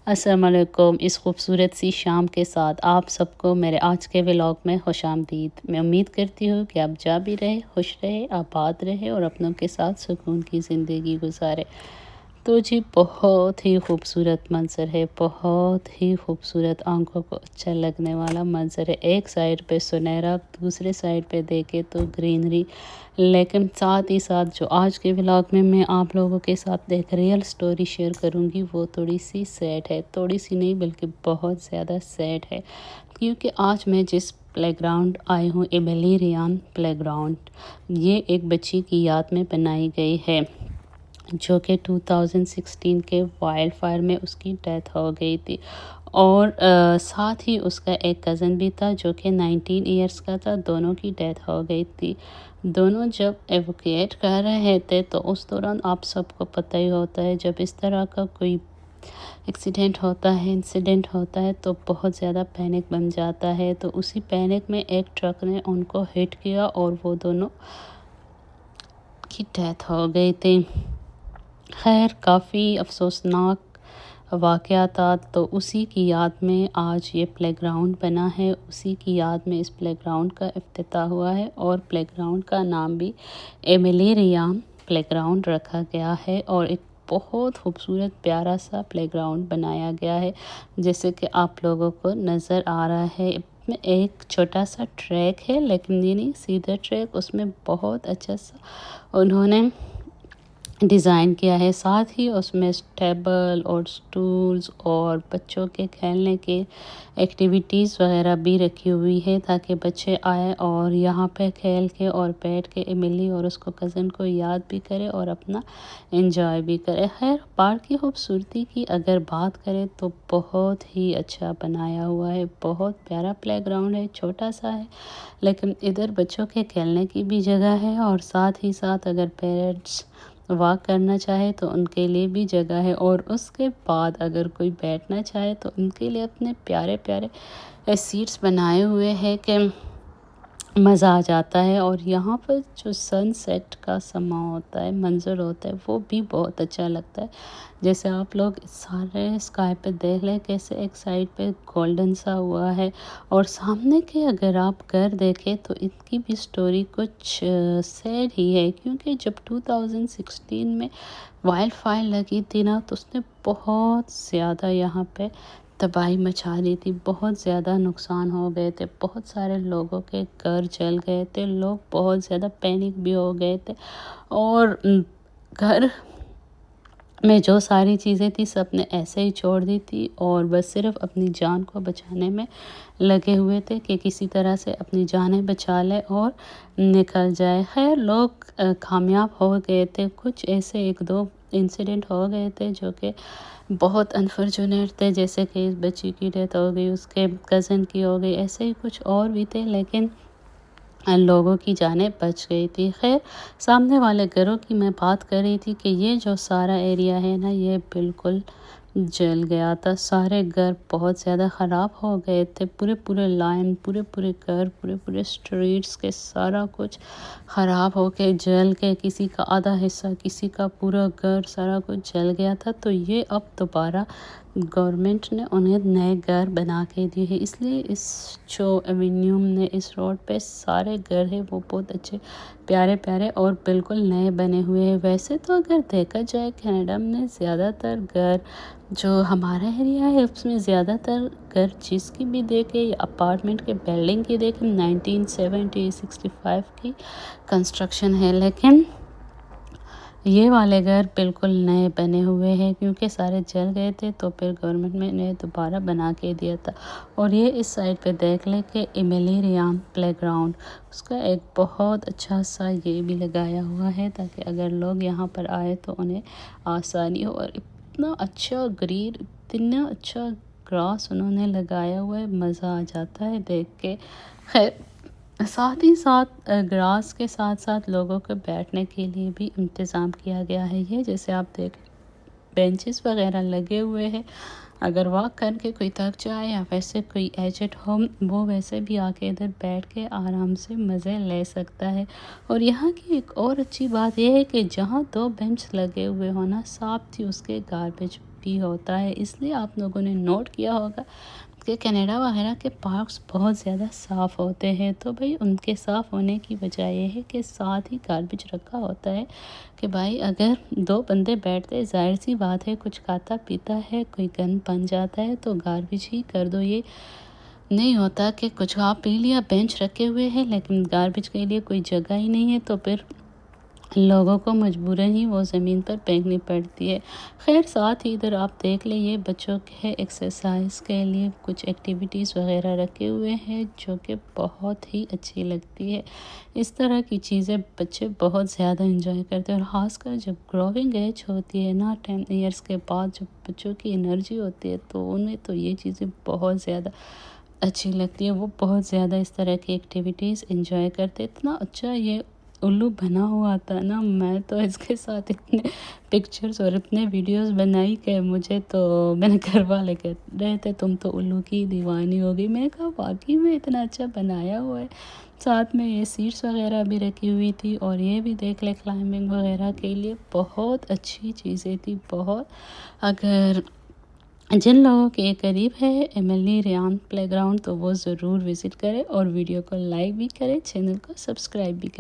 السلام علیکم۔ اس خوبصورت سی شام کے ساتھ آپ سب کو میرے آج کے ولاگ میں خوش آمدید۔ میں امید کرتی ہوں کہ آپ جا بھی رہے، خوش رہے، آباد رہے اور اپنوں کے ساتھ سکون کی زندگی گزارے۔ تو جی بہت ہی خوبصورت منظر ہے، بہت ہی خوبصورت، آنکھوں کو اچھا لگنے والا منظر ہے۔ ایک سائڈ پہ سنہرا، دوسرے سائڈ پہ دیکھے تو گرینری، لیکن ساتھ ہی ساتھ جو آج کے ولاگ میں آپ لوگوں کے ساتھ ایک ریئل سٹوری شیئر کروں گی وہ تھوڑی سی سیڈ ہے، تھوڑی سی نہیں بلکہ بہت زیادہ سیڈ ہے، کیونکہ آج میں جس پلے گراؤنڈ آئی ہوں، ایملی ریان پلے گراؤنڈ، یہ ایک بچی کی یاد میں بنائی گئی ہے جو کہ 2016 کے وائلڈ فائر میں اس کی ڈیتھ ہو گئی تھی، اور ساتھ ہی اس کا ایک کزن بھی تھا جو کہ 19 ایئرس کا تھا۔ دونوں کی ڈیتھ ہو گئی تھی۔ دونوں جب ایووکیٹ کر رہے تھے تو اس دوران آپ سب کو پتہ ہی ہوتا ہے جب اس طرح کا کوئی ایکسیڈنٹ ہوتا ہے، انسیڈنٹ ہوتا ہے تو بہت زیادہ پینک بن جاتا ہے۔ تو اسی پینک میں ایک ٹرک نے ان کو ہٹ کیا اور وہ دونوں کی ڈیتھ ہو گئی تھی۔ خیر کافی افسوسناک واقعہ تھا، تو اسی کی یاد میں آج یہ پلے گراؤنڈ بنا ہے، اسی کی یاد میں اس پلے گراؤنڈ کا افتتاح ہوا ہے، اور پلے گراؤنڈ کا نام بھی ایملی ریان پلے گراؤنڈ رکھا گیا ہے، اور ایک بہت خوبصورت پیارا سا پلے گراؤنڈ بنایا گیا ہے جیسے کہ آپ لوگوں کو نظر آ رہا ہے۔ ایک چھوٹا سا ٹریک ہے لیکن یہ نہیں سیدھا ٹریک، اس میں بہت اچھا سا انہوں نے ڈیزائن کیا ہے، ساتھ ہی اس میں ٹیبل اور سٹولز اور بچوں کے کھیلنے کے ایکٹیویٹیز وغیرہ بھی رکھی ہوئی ہے تاکہ بچے آئے اور یہاں پہ کھیل کے اور بیٹھ کے ایملی اور اس کو کزن کو یاد بھی کرے اور اپنا انجوائے بھی کرے۔ خیر پارک کی خوبصورتی کی اگر بات کریں تو بہت ہی اچھا بنایا ہوا ہے، بہت پیارا پلے گراؤنڈ ہے، چھوٹا سا ہے لیکن ادھر بچوں کے کھیلنے کی بھی جگہ ہے، اور ساتھ ہی ساتھ اگر پیرنٹس واک کرنا چاہے تو ان کے لیے بھی جگہ ہے، اور اس کے بعد اگر کوئی بیٹھنا چاہے تو ان کے لیے اپنے پیارے پیارے سیٹس بنائے ہوئے ہیں کہ مزہ آ جاتا ہے۔ اور یہاں پر جو سن سیٹ کا سما ہوتا ہے، منظر ہوتا ہے، وہ بھی بہت اچھا لگتا ہے۔ جیسے آپ لوگ سارے اسکائی پہ دیکھ لیں کیسے ایک سائڈ پہ گولڈن سا ہوا ہے، اور سامنے کے اگر آپ گھر دیکھیں تو ان کی بھی سٹوری کچھ سیڈ ہی ہے، کیونکہ جب 2016 میں وائلڈ فائر لگی تھی نا تو اس نے بہت زیادہ یہاں پہ تباہی مچا دی تھی، بہت زیادہ نقصان ہو گئے تھے، بہت سارے لوگوں کے گھر جل گئے تھے، لوگ بہت زیادہ پینک بھی ہو گئے تھے، اور گھر میں جو ساری چیزیں تھی سب نے ایسے ہی چھوڑ دی تھی، اور بس صرف اپنی جان کو بچانے میں لگے ہوئے تھے کہ کسی طرح سے اپنی جانیں بچا لے اور نکل جائے۔ خیر لوگ کامیاب ہو گئے تھے، کچھ ایسے ایک دو انسیڈنٹ ہو گئے تھے جو کہ بہت انفارچونیٹ تھے، جیسے کہ اس بچی کی ڈیتھ ہو گئی، اس کے کزن کی ہو گئی، ایسے ہی کچھ اور بھی تھے لیکن لوگوں کی جانیں بچ گئی تھی۔ خیر سامنے والے گھروں کی میں بات کر رہی تھی کہ یہ جو سارا ایریا ہے نا یہ بالکل جل گیا تھا، سارے گھر بہت زیادہ خراب ہو گئے تھے، پورے لائن، پورے گھر، پورے سٹریٹس کے سارا کچھ خراب ہو کے جل کے، کسی کا آدھا حصہ، کسی کا پورا گھر، سارا کچھ جل گیا تھا۔ تو یہ اب دوبارہ گورنمنٹ نے انہیں نئے گھر بنا کے دیے ہیں، اس لیے اس جو ایونیو نے اس روڈ پہ سارے گھر ہیں وہ بہت اچھے پیارے اور بالکل نئے بنے ہوئے ہیں۔ ویسے تو اگر دیکھا جائے کینیڈا میں زیادہ تر گھر جو ہمارا ایریا ہے اس میں زیادہ تر گھر جس کی بھی دیکھیں یا اپارٹمنٹ کے بلڈنگ کی دیکھیں 1970 65 کی کنسٹرکشن ہے، لیکن یہ والے گھر بالکل نئے بنے ہوئے ہیں کیونکہ سارے جل گئے تھے تو پھر گورنمنٹ نے انہیں دوبارہ بنا کے دیا تھا۔ اور یہ اس سائڈ پہ دیکھ لیں کہ ایملی ریان پلے گراؤنڈ، اس کا ایک بہت اچھا سا یہ بھی لگایا ہوا ہے تاکہ اگر لوگ یہاں پر آئے تو انہیں آسانی ہو، اور اتنا اچھا گرین، اتنا اچھا گراس انہوں نے لگایا ہوا ہے، مزہ آ جاتا ہے دیکھ کے۔ خیر ساتھ ہی ساتھ گراس کے ساتھ ساتھ لوگوں کو بیٹھنے کے لیے بھی انتظام کیا گیا ہے، یہ جیسے آپ دیکھ بینچز وغیرہ لگے ہوئے ہیں، اگر واک کر کے کوئی تھک جائے یا ویسے کوئی ایجڈ ہو وہ ویسے بھی آ کے ادھر بیٹھ کے آرام سے مزے لے سکتا ہے۔ اور یہاں کی ایک اور اچھی بات یہ ہے کہ جہاں دو بینچ لگے ہوئے ہونا ساتھ ہی اس کے گاربیج بھی ہوتا ہے، اس لیے آپ لوگوں نے نوٹ کیا ہوگا کہ کینیڈا وغیرہ کے پارکس بہت زیادہ صاف ہوتے ہیں۔ تو بھائی ان کے صاف ہونے کی وجہ یہ ہے کہ ساتھ ہی گاربیج رکھا ہوتا ہے کہ بھائی اگر دو بندے بیٹھتے، ظاہر سی بات ہے کچھ کھاتا پیتا ہے، کوئی گن بن جاتا ہے تو گاربیج ہی کر دو۔ یہ نہیں ہوتا کہ کچھ آپ پی لیا، بینچ رکھے ہوئے ہیں لیکن گاربیج کے لیے کوئی جگہ ہی نہیں ہے، تو پھر لوگوں کو مجبوراً ہی وہ زمین پر پھینکنی پڑتی ہے۔ خیر ساتھ ہی ادھر آپ دیکھ لیں، یہ بچوں کے ایکسرسائز کے لیے کچھ ایکٹیویٹیز وغیرہ رکھے ہوئے ہیں جو کہ بہت ہی اچھی لگتی ہے۔ اس طرح کی چیزیں بچے بہت زیادہ انجوائے کرتے ہیں، اور خاص کر جب گروونگ ایج ہوتی ہے نا، 10 ایئرس کے بعد جب بچوں کی انرجی ہوتی ہے تو انہیں تو یہ چیزیں بہت زیادہ اچھی لگتی ہے، وہ بہت زیادہ اس طرح کی ایکٹیویٹیز انجوائے کرتے۔ اتنا اچھا یہ الو بنا ہوا تھا نا، میں تو اس کے ساتھ اتنے پکچرز اور اتنے ویڈیوز بنائی کہ مجھے تو میرے گھر والے کہہ رہے تھے تم تو الو کی دیوانی ہوگی۔ میں نے کہا واقعی میں اتنا اچھا بنایا ہوا ہے۔ ساتھ میں یہ سیٹس وغیرہ بھی رکھی ہوئی تھی، اور یہ بھی دیکھ لیں کلائمبنگ وغیرہ کے لیے بہت اچھی چیزیں تھی، بہت۔ اگر جن لوگوں کے قریب ہے ایملی ریان پلے گراؤنڈ تو وہ ضرور وزٹ کریں، اور ویڈیو کو لائک بھی کریں، چینل کو سبسکرائب بھی کریں۔